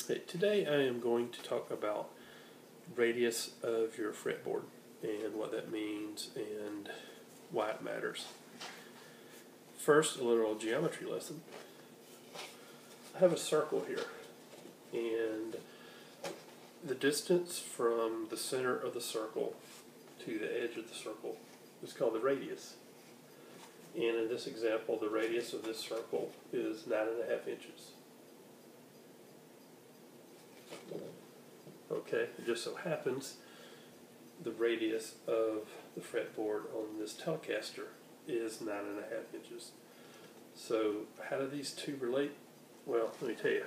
Okay, today I am going to talk about radius of your fretboard and what that means and why it matters. First, a little geometry lesson. I have a circle here, and the distance from the center of the circle to the edge of the circle is called the radius. And in this example, the radius of this circle is 9.5 inches. Okay, it just so happens the radius of the fretboard on this Telecaster is 9.5 inches. So how do these two relate? Well, let me tell you.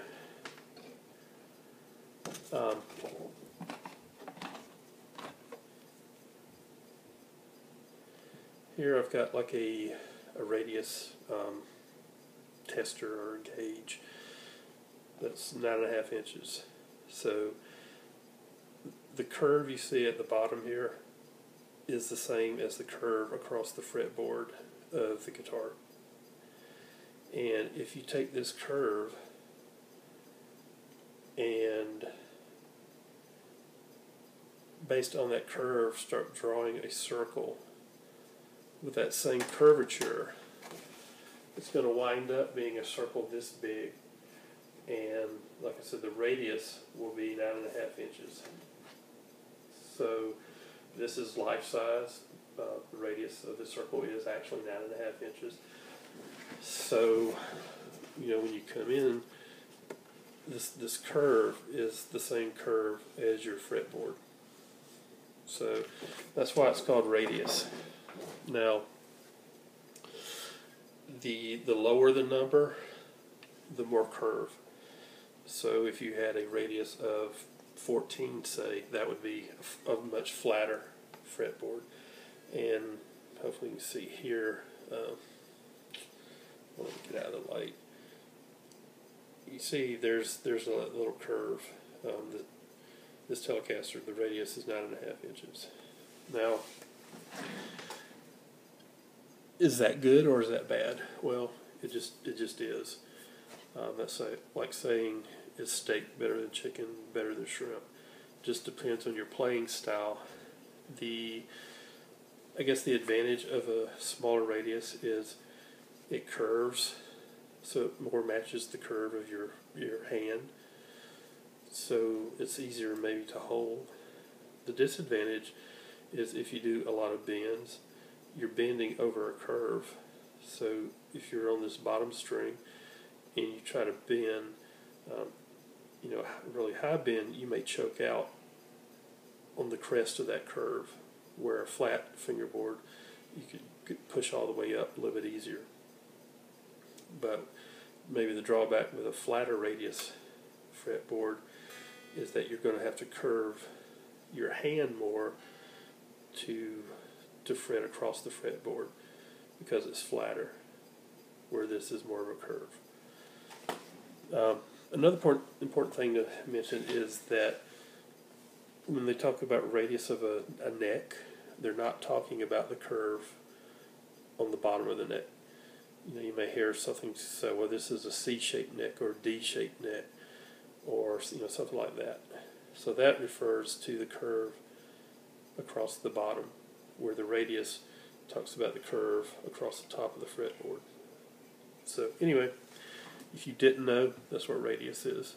Here I've got like a radius tester or gauge that's 9.5 inches. So the curve you see at the bottom here is the same as the curve across the fretboard of the guitar. And if you take this curve and based on that curve start drawing a circle with that same curvature, it's going to wind up being a circle this big, and like I said, the radius will be 9.5 inches. So this is life size. The radius of the circle is actually 9.5 inches. So, when you come in, this curve is the same curve as your fretboard. So that's why it's called radius. Now, the lower the number, the more curve. So if you had a radius of 14, say, that would be a much flatter fretboard. And hopefully you can see here, let me get out of the light. You see there's a little curve. This Telecaster, the radius is 9.5 inches. Now, is that good or is that bad? Well, it just is. That's like saying, is steak better than chicken, better than shrimp? Just depends on your playing style. I guess the advantage of a smaller radius is it curves, so it more matches the curve of your hand. So it's easier maybe to hold. The disadvantage is if you do a lot of bends, you're bending over a curve. So if you're on this bottom string and you try to bend, really high bend, you may choke out on the crest of that curve, where a flat fingerboard you could push all the way up a little bit easier. But maybe the drawback with a flatter radius fretboard is that you're going to have to curve your hand more to fret across the fretboard because it's flatter, where this is more of a curve. Another important thing to mention is that when they talk about radius of a neck, they're not talking about the curve on the bottom of the neck. You may hear something say, well, this is a C-shaped neck or D-shaped neck, or something like that. So that refers to the curve across the bottom, where the radius talks about the curve across the top of the fretboard. So anyway, if you didn't know, that's what radius is.